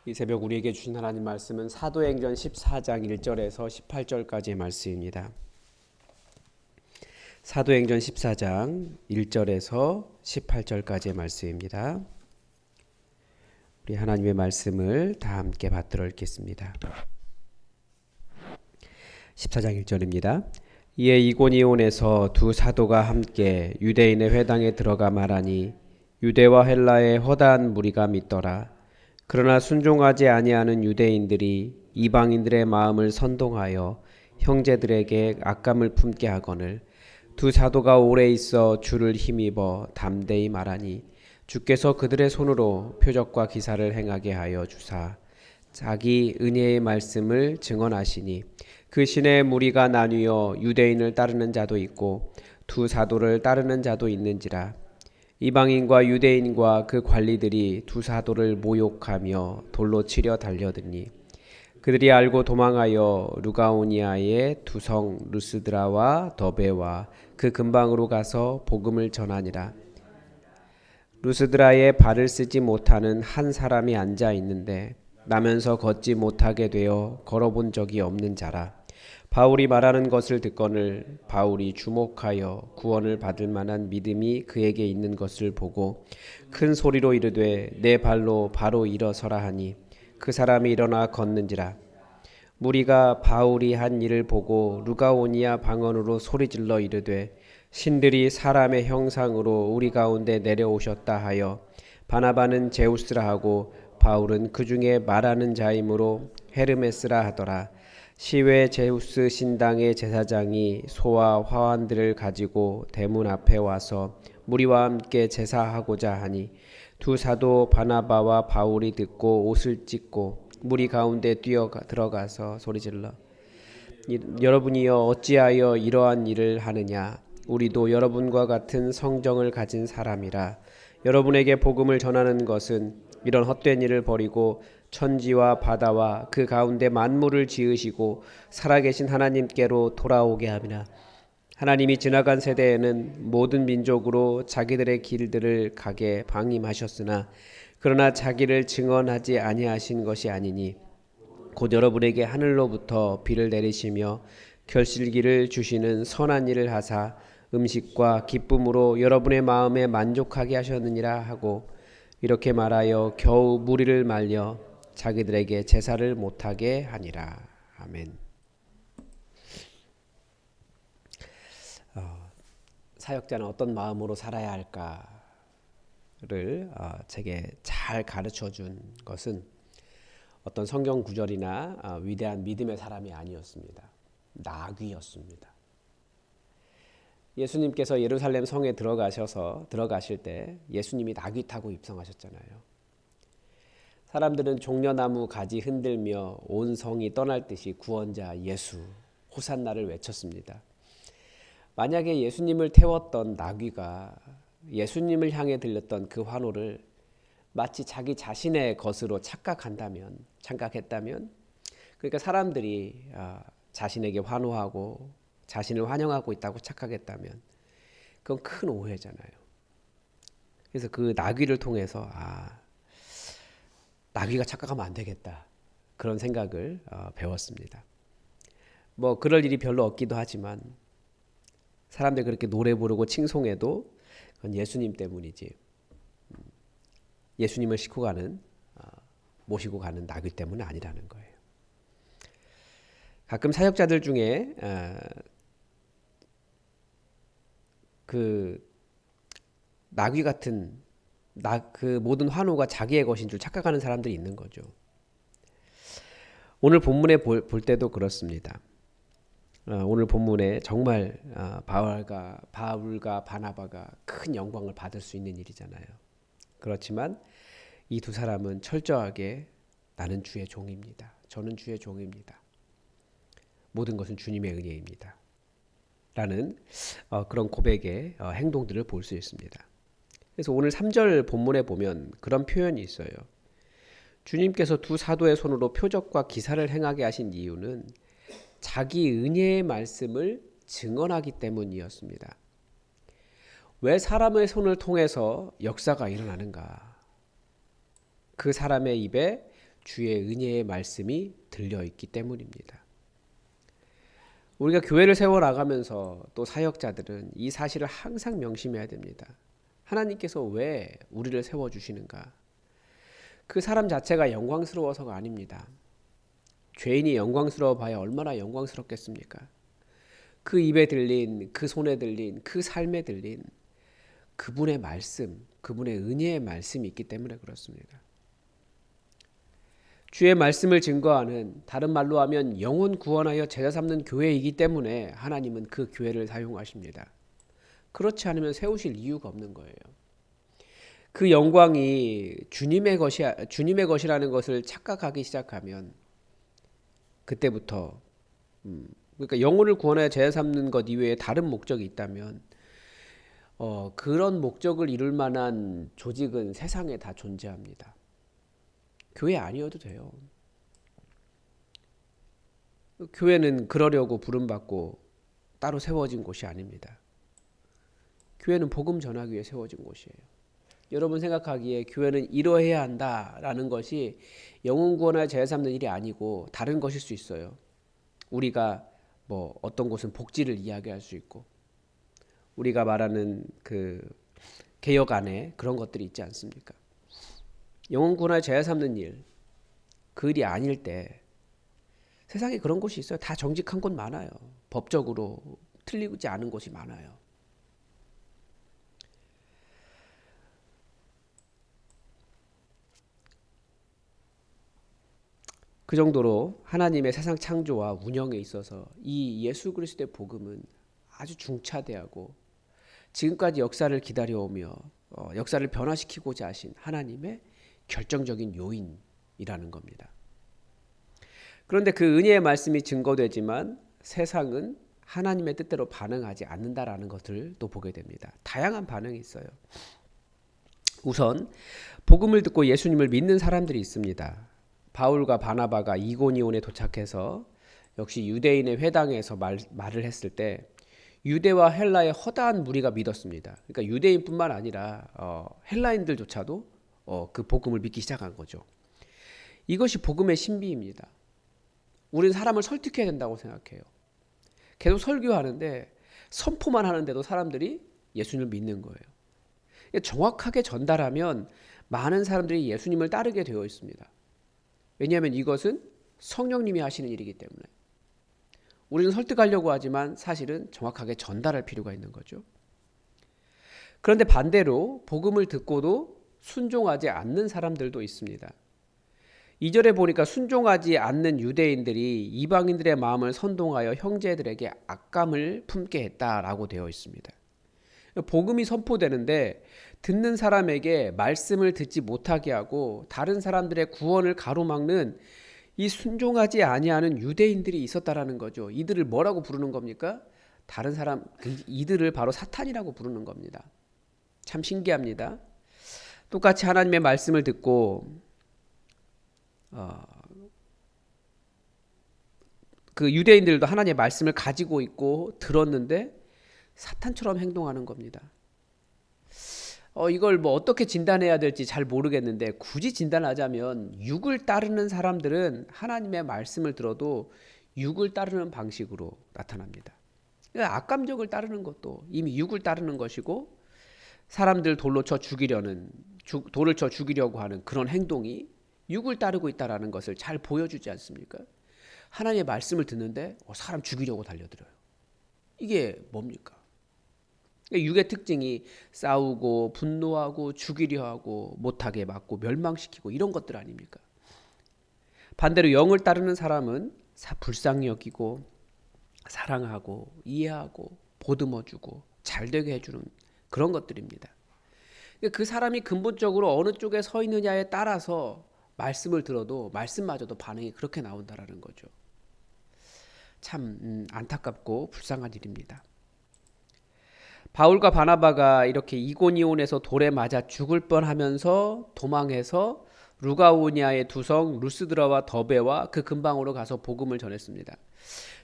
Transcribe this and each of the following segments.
이 새벽 우리에게 주신 하나님 말씀은 사도행전 14장 1절에서 18절까지의 말씀입니다. 사도행전 14장 1절에서 18절까지의 말씀입니다. 우리 하나님의 말씀을 다 함께 받들어 읽겠습니다. 14장 1절입니다. 이에 이고니온에서 두 사도가 함께 유대인의 회당에 들어가 말하니 유대와 헬라의 허다한 무리가 믿더라. 그러나 순종하지 아니하는 유대인들이 이방인들의 마음을 선동하여 형제들에게 악감을 품게 하거늘 두 사도가 오래 있어 주를 힘입어 담대히 말하니 주께서 그들의 손으로 표적과 기사를 행하게 하여 주사 자기 은혜의 말씀을 증언하시니 그 신의 무리가 나뉘어 유대인을 따르는 자도 있고 두 사도를 따르는 자도 있는지라. 이방인과 유대인과 그 관리들이 두 사도를 모욕하며 돌로 치려 달려드니 그들이 알고 도망하여 루가오니아의 두 성 루스드라와 더베와 그 근방으로 가서 복음을 전하니라. 루스드라에 발을 쓰지 못하는 한 사람이 앉아 있는데 나면서 걷지 못하게 되어 걸어본 적이 없는 자라. 바울이 말하는 것을 듣거늘 바울이 주목하여 구원을 받을 만한 믿음이 그에게 있는 것을 보고 큰 소리로 이르되 내 발로 바로 일어서라 하니 그 사람이 일어나 걷는지라. 무리가 바울이 한 일을 보고 루가오니아 방언으로 소리질러 이르되 신들이 사람의 형상으로 우리 가운데 내려오셨다 하여 바나바는 제우스라 하고 바울은 그 중에 말하는 자이므로 헤르메스라 하더라. 시외 제우스 신당의 제사장이 소와 화환들을 가지고 대문 앞에 와서 무리와 함께 제사하고자 하니 두 사도 바나바와 바울이 듣고 옷을 찢고 무리 가운데 뛰어 들어가서 소리질러 여러분이여 어찌하여 이러한 일을 하느냐. 우리도 여러분과 같은 성정을 가진 사람이라. 여러분에게 복음을 전하는 것은 이런 헛된 일을 버리고 천지와 바다와 그 가운데 만물을 지으시고 살아계신 하나님께로 돌아오게 함이라. 하나님이 지나간 세대에는 모든 민족으로 자기들의 길들을 가게 방임하셨으나 그러나 자기를 증언하지 아니하신 것이 아니니 곧 여러분에게 하늘로부터 비를 내리시며 결실기를 주시는 선한 일을 하사 음식과 기쁨으로 여러분의 마음에 만족하게 하셨느니라 하고 이렇게 말하여 겨우 무리를 말려 자기들에게 제사를 못하게 하니라. 아멘. 사역자는 어떤 마음으로 살아야 할까를 제게 잘 가르쳐준 것은 어떤 성경 구절이나 위대한 믿음의 사람이 아니었습니다. 나귀였습니다. 예수님께서 예루살렘 성에 들어가실 때 예수님이 나귀 타고 입성하셨잖아요. 사람들은 종려나무 가지 흔들며 온 성이 떠날 듯이 구원자 예수 호산나를 외쳤습니다. 만약에 예수님을 태웠던 나귀가 예수님을 향해 들렸던 그 환호를 마치 자기 자신의 것으로 착각했다면 그러니까 사람들이 자신에게 환호하고 자신을 환영하고 있다고 착각했다면 그건 큰 오해잖아요. 그래서 그 나귀를 통해서 나귀가 착각하면 안 되겠다. 그런 생각을 배웠습니다. 뭐 그럴 일이 별로 없기도 하지만 사람들 그렇게 노래 부르고 칭송해도 그건 예수님 때문이지. 예수님을 모시고 가는 나귀 때문은 아니라는 거예요. 가끔 사역자들 중에 그 나귀 같은 그 모든 환호가 자기의 것인 줄 착각하는 사람들이 있는 거죠. 오늘 본문에 볼 때도 그렇습니다. 오늘 본문에 정말 바울과 바나바가 큰 영광을 받을 수 있는 일이잖아요. 그렇지만 이 두 사람은 철저하게 나는 주의 종입니다. 저는 주의 종입니다. 모든 것은 주님의 은혜입니다. 라는 그런 고백의 행동들을 볼 수 있습니다. 그래서 오늘 3절 본문에 보면 그런 표현이 있어요. 주님께서 두 사도의 손으로 표적과 기사를 행하게 하신 이유는 자기 은혜의 말씀을 증언하기 때문이었습니다. 왜 사람의 손을 통해서 역사가 일어나는가? 그 사람의 입에 주의 은혜의 말씀이 들려 있기 때문입니다. 우리가 교회를 세워 나가면서 또 사역자들은 이 사실을 항상 명심해야 됩니다. 하나님께서 왜 우리를 세워 주시는가? 그 사람 자체가 영광스러워서가 아닙니다. 죄인이 영광스러워 봐야 얼마나 영광스럽겠습니까? 그 입에 들린, 그 손에 들린, 그 삶에 들린 그분의 말씀, 그분의 은혜의 말씀이 있기 때문에 그렇습니다. 주의 말씀을 증거하는, 다른 말로 하면 영혼 구원하여 제자 삼는 교회이기 때문에 하나님은 그 교회를 사용하십니다. 그렇지 않으면 세우실 이유가 없는 거예요. 그 영광이 주님의 것이라는 것을 착각하기 시작하면 그때부터 그러니까 영혼을 구원하여 제자 삼는 것 이외에 다른 목적이 있다면 그런 목적을 이룰 만한 조직은 세상에 다 존재합니다. 교회 아니어도 돼요. 교회는 그러려고 부름받고 따로 세워진 곳이 아닙니다. 교회는 복음 전하기 위해 세워진 곳이에요. 여러분 생각하기에 교회는 이러해야 한다라는 것이 영혼 구원하여 제자 삼는 일이 아니고 다른 것일 수 있어요. 우리가 뭐 어떤 곳은 복지를 이야기할 수 있고 우리가 말하는 그 개혁 안에 그런 것들이 있지 않습니까? 영혼 구원하여 제자 삼는 일, 그 일이 아닐 때 세상에 그런 곳이 있어요. 다 정직한 곳 많아요. 법적으로 틀리지 않은 곳이 많아요. 그 정도로 하나님의 세상 창조와 운영에 있어서 이 예수 그리스도의 복음은 아주 중차대하고 지금까지 역사를 기다려오며 역사를 변화시키고자 하신 하나님의 결정적인 요인이라는 겁니다. 그런데 그 은혜의 말씀이 증거되지만 세상은 하나님의 뜻대로 반응하지 않는다라는 것을 또 보게 됩니다. 다양한 반응이 있어요. 우선 복음을 듣고 예수님을 믿는 사람들이 있습니다. 바울과 바나바가 이고니온에 도착해서 역시 유대인의 회당에서 말을 했을 때 유대와 헬라의 허다한 무리가 믿었습니다. 그러니까 유대인뿐만 아니라 헬라인들조차도 그 복음을 믿기 시작한 거죠. 이것이 복음의 신비입니다. 우리는 사람을 설득해야 된다고 생각해요. 계속 설교하는데 선포만 하는데도 사람들이 예수님을 믿는 거예요. 정확하게 전달하면 많은 사람들이 예수님을 따르게 되어 있습니다. 왜냐하면 이것은 성령님이 하시는 일이기 때문에. 우리는 설득하려고 하지만 사실은 정확하게 전달할 필요가 있는 거죠. 그런데 반대로 복음을 듣고도 순종하지 않는 사람들도 있습니다. 2절에 보니까 순종하지 않는 유대인들이 이방인들의 마음을 선동하여 형제들에게 악감을 품게 했다라고 되어 있습니다. 복음이 선포되는데 듣는 사람에게 말씀을 듣지 못하게 하고 다른 사람들의 구원을 가로막는 이 순종하지 아니하는 유대인들이 있었다라는 거죠. 이들을 뭐라고 부르는 겁니까? 다른 사람 이들을 바로 사탄이라고 부르는 겁니다. 참 신기합니다. 똑같이 하나님의 말씀을 듣고 그 유대인들도 하나님의 말씀을 가지고 있고 들었는데 사탄처럼 행동하는 겁니다. 이걸 뭐 어떻게 진단해야 될지 잘 모르겠는데 굳이 진단하자면 육을 따르는 사람들은 하나님의 말씀을 들어도 육을 따르는 방식으로 나타납니다. 그러니까 악감정을 따르는 것도 이미 육을 따르는 것이고 사람들 돌을 쳐 죽이려고 하는 그런 행동이 육을 따르고 있다는 것을 잘 보여주지 않습니까? 하나님의 말씀을 듣는데 사람 죽이려고 달려들어요. 이게 뭡니까? 육의 특징이 싸우고 분노하고 죽이려 하고 못하게 막고 멸망시키고 이런 것들 아닙니까? 반대로 영을 따르는 사람은 불쌍히 여기고 사랑하고 이해하고 보듬어주고 잘되게 해주는 그런 것들입니다. 그 사람이 근본적으로 어느 쪽에 서 있느냐에 따라서 말씀을 들어도 말씀마저도 반응이 그렇게 나온다라는 거죠. 참 안타깝고 불쌍한 일입니다. 바울과 바나바가 이렇게 이고니온에서 돌에 맞아 죽을 뻔하면서 도망해서 루가오니아의 두성 루스드라와 더베와 그 근방으로 가서 복음을 전했습니다.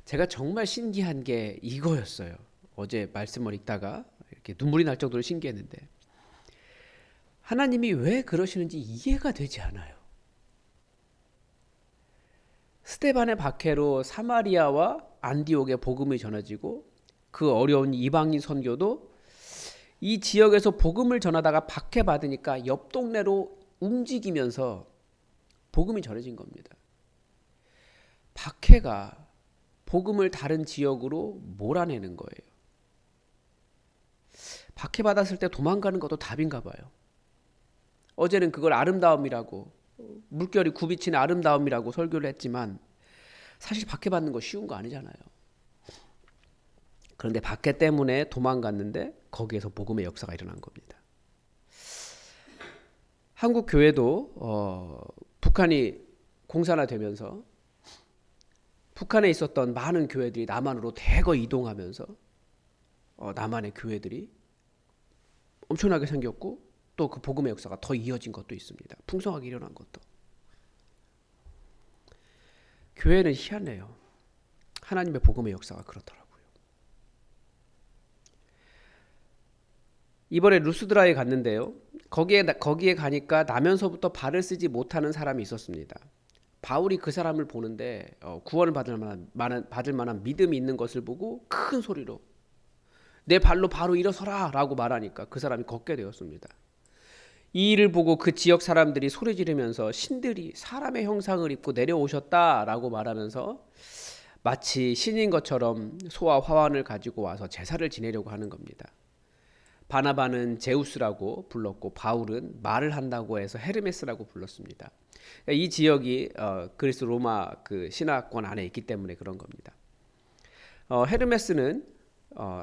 제가 정말 신기한 게 이거였어요. 어제 말씀을 읽다가 이렇게 눈물이 날 정도로 신기했는데 하나님이 왜 그러시는지 이해가 되지 않아요. 스데반의 박해로 사마리아와 안디옥에 복음이 전해지고 그 어려운 이방인 선교도 이 지역에서 복음을 전하다가 박해받으니까 옆 동네로 움직이면서 복음이 전해진 겁니다. 박해가 복음을 다른 지역으로 몰아내는 거예요. 박해받았을 때 도망가는 것도 답인가 봐요. 어제는 그걸 아름다움이라고, 물결이 굽이치는 아름다움이라고 설교를 했지만 사실 박해받는 거 쉬운 거 아니잖아요. 그런데 박해 때문에 도망갔는데 거기에서 복음의 역사가 일어난 겁니다. 한국 교회도 북한이 공산화되면서 북한에 있었던 많은 교회들이 남한으로 대거 이동하면서 남한의 교회들이 엄청나게 생겼고 또 그 복음의 역사가 더 이어진 것도 있습니다. 풍성하게 일어난 것도. 교회는 희한해요. 하나님의 복음의 역사가 그렇더라고요. 이번에 루스드라에 갔는데요. 거기에 가니까 나면서부터 발을 쓰지 못하는 사람이 있었습니다. 바울이 그 사람을 보는데 구원을 받을 만한 믿음이 있는 것을 보고 큰 소리로 내 발로 바로 일어서라 라고 말하니까 그 사람이 걷게 되었습니다. 이 일을 보고 그 지역 사람들이 소리 지르면서 신들이 사람의 형상을 입고 내려오셨다라고 말하면서 마치 신인 것처럼 소와 화환을 가지고 와서 제사를 지내려고 하는 겁니다. 바나바는 제우스라고 불렀고 바울은 말을 한다고 해서 헤르메스라고 불렀습니다. 이 지역이 그리스 로마 그 신화권 안에 있기 때문에 그런 겁니다. 헤르메스는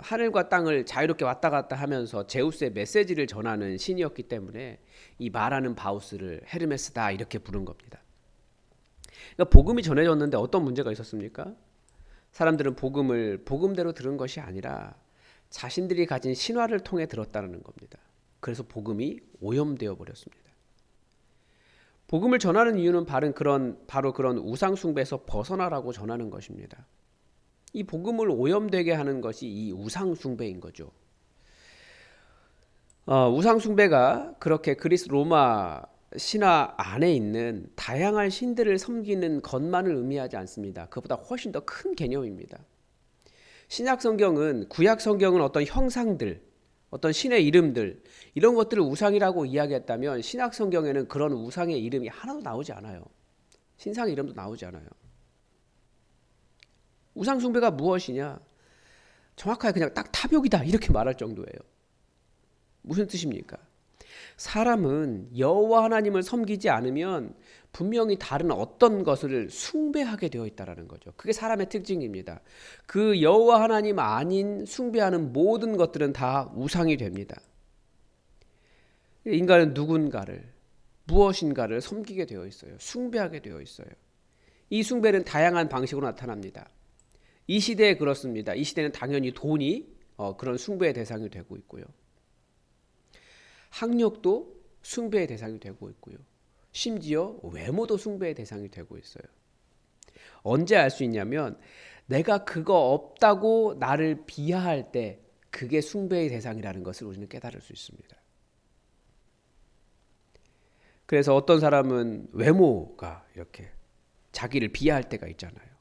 하늘과 땅을 자유롭게 왔다 갔다 하면서 제우스의 메시지를 전하는 신이었기 때문에 이 말하는 바우스를 헤르메스다 이렇게 부른 겁니다. 그러니까 복음이 전해졌는데 어떤 문제가 있었습니까? 사람들은 복음을 복음대로 들은 것이 아니라 자신들이 가진 신화를 통해 들었다는 겁니다. 그래서 복음이 오염되어 버렸습니다. 복음을 전하는 이유는 바로 그런 우상 숭배에서 벗어나라고 전하는 것입니다. 이 복음을 오염되게 하는 것이 이 우상 숭배인 거죠. 우상 숭배가 그렇게 그리스 로마 신화 안에 있는 다양한 신들을 섬기는 것만을 의미하지 않습니다. 그보다 훨씬 더 큰 개념입니다. 신약 성경은 구약 성경은 어떤 형상들, 어떤 신의 이름들 이런 것들을 우상이라고 이야기했다면 신약 성경에는 그런 우상의 이름이 하나도 나오지 않아요. 신상 이름도 나오지 않아요. 우상 숭배가 무엇이냐? 정확하게 그냥 딱 tab욕이다 이렇게 말할 정도예요. 무슨 뜻입니까? 사람은 여호와 하나님을 섬기지 않으면 분명히 다른 어떤 것을 숭배하게 되어 있다는 거죠. 그게 사람의 특징입니다. 그 여호와 하나님 아닌 숭배하는 모든 것들은 다 우상이 됩니다. 인간은 누군가를 무엇인가를 섬기게 되어 있어요. 숭배하게 되어 있어요. 이 숭배는 다양한 방식으로 나타납니다. 이 시대에 그렇습니다. 이 시대는 당연히 돈이 그런 숭배의 대상이 되고 있고요. 학력도 숭배의 대상이 되고 있고요. 심지어 외모도 숭배의 대상이 되고 있어요. 언제 알 수 있냐면 내가 그거 없다고 나를 비하할 때 그게 숭배의 대상이라는 것을 우리는 깨달을 수 있습니다. 그래서 어떤 사람은 외모가 이렇게 자기를 비하할 때가 있잖아요.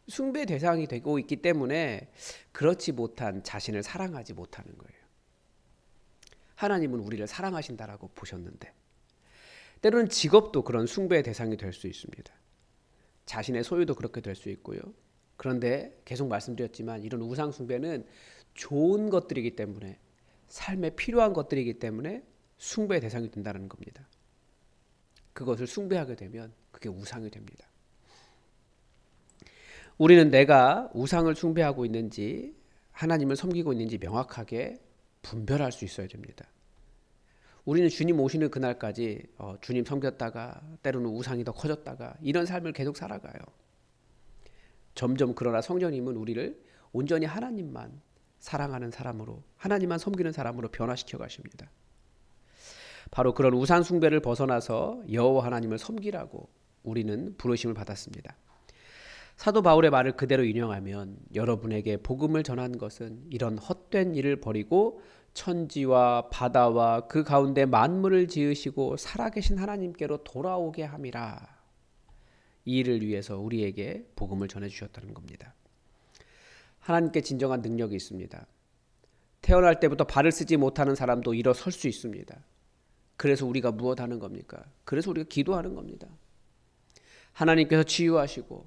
숭배 대상이 되고 있기 때문에 그렇지 못한 자신을 사랑하지 못하는 거예요. 하나님은 우리를 사랑하신다라고 보셨는데 때로는 직업도 그런 숭배의 대상이 될 수 있습니다. 자신의 소유도 그렇게 될 수 있고요. 그런데 계속 말씀드렸지만 이런 우상 숭배는 좋은 것들이기 때문에 삶에 필요한 것들이기 때문에 숭배의 대상이 된다는 겁니다. 그것을 숭배하게 되면 그게 우상이 됩니다. 우리는 내가 우상을 숭배하고 있는지 하나님을 섬기고 있는지 명확하게 분별할 수 있어야 됩니다. 우리는 주님 오시는 그날까지 주님 섬겼다가 때로는 우상이 더 커졌다가 이런 삶을 계속 살아가요. 점점 그러나 성령님은 우리를 온전히 하나님만 사랑하는 사람으로 하나님만 섬기는 사람으로 변화시켜 가십니다. 바로 그런 우상 숭배를 벗어나서 여호와 하나님을 섬기라고 우리는 부르심을 받았습니다. 사도 바울의 말을 그대로 인용하면 여러분에게 복음을 전한 것은 이런 헛된 일을 버리고 천지와 바다와 그 가운데 만물을 지으시고 살아계신 하나님께로 돌아오게 함이라. 이 일을 위해서 우리에게 복음을 전해주셨다는 겁니다. 하나님께 진정한 능력이 있습니다. 태어날 때부터 발을 쓰지 못하는 사람도 일어설 수 있습니다. 그래서 우리가 무엇하는 겁니까? 그래서 우리가 기도하는 겁니다. 하나님께서 치유하시고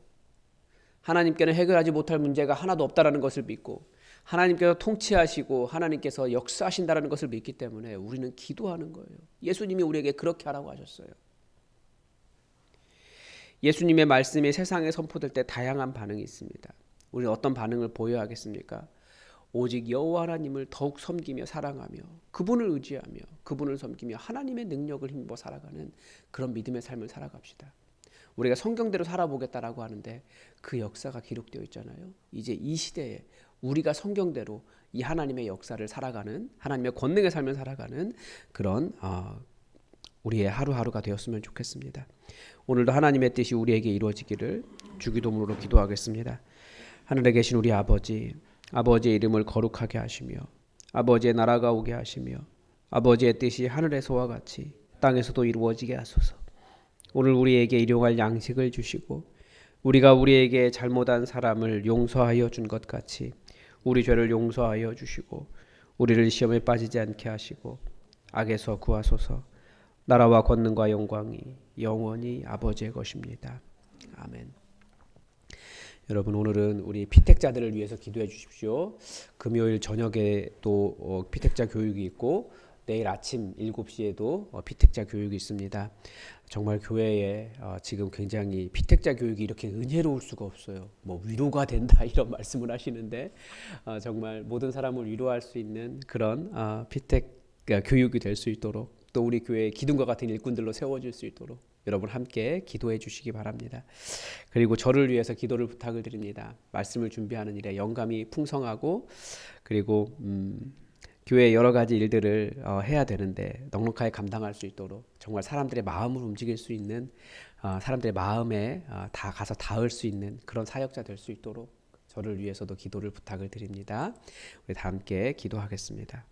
하나님께는 해결하지 못할 문제가 하나도 없다라는 것을 믿고 하나님께서 통치하시고 하나님께서 역사하신다라는 것을 믿기 때문에 우리는 기도하는 거예요. 예수님이 우리에게 그렇게 하라고 하셨어요. 예수님의 말씀이 세상에 선포될 때 다양한 반응이 있습니다. 우리는 어떤 반응을 보여야 하겠습니까? 오직 여호와 하나님을 더욱 섬기며 사랑하며 그분을 의지하며 그분을 섬기며 하나님의 능력을 힘입어 살아가는 그런 믿음의 삶을 살아갑시다. 우리가 성경대로 살아보겠다라고 하는데 그 역사가 기록되어 있잖아요. 이제 이 시대에 우리가 성경대로 이 하나님의 역사를 살아가는 하나님의 권능의 삶을 살아가는 그런 우리의 하루하루가 되었으면 좋겠습니다. 오늘도 하나님의 뜻이 우리에게 이루어지기를 주기도문으로 기도하겠습니다. 하늘에 계신 우리 아버지, 아버지의 이름을 거룩하게 하시며 아버지의 나라가 오게 하시며 아버지의 뜻이 하늘에서와 같이 땅에서도 이루어지게 하소서. 오늘 우리에게 일용할 양식을 주시고 우리가 우리에게 잘못한 사람을 용서하여 준 것 같이 우리 죄를 용서하여 주시고 우리를 시험에 빠지지 않게 하시고 악에서 구하소서. 나라와 권능과 영광이 영원히 아버지의 것입니다. 아멘. 여러분, 오늘은 우리 피택자들을 위해서 기도해 주십시오. 금요일 저녁에 또 피택자 교육이 있고 내일 아침 7시에도 피택자 교육이 있습니다. 정말 교회에 지금 굉장히 피택자 교육이 이렇게 은혜로울 수가 없어요. 뭐 위로가 된다 이런 말씀을 하시는데 정말 모든 사람을 위로할 수 있는 그런 피택 교육이 될 수 있도록 또 우리 교회의 기둥과 같은 일꾼들로 세워질 수 있도록 여러분 함께 기도해 주시기 바랍니다. 그리고 저를 위해서 기도를 부탁을 드립니다. 말씀을 준비하는 일에 영감이 풍성하고 그리고 교회의 여러 가지 일들을 해야 되는데 넉넉하게 감당할 수 있도록 정말 사람들의 마음을 움직일 수 있는 사람들의 마음에 다 가서 닿을 수 있는 그런 사역자 될 수 있도록 저를 위해서도 기도를 부탁을 드립니다. 우리 다 함께 기도하겠습니다.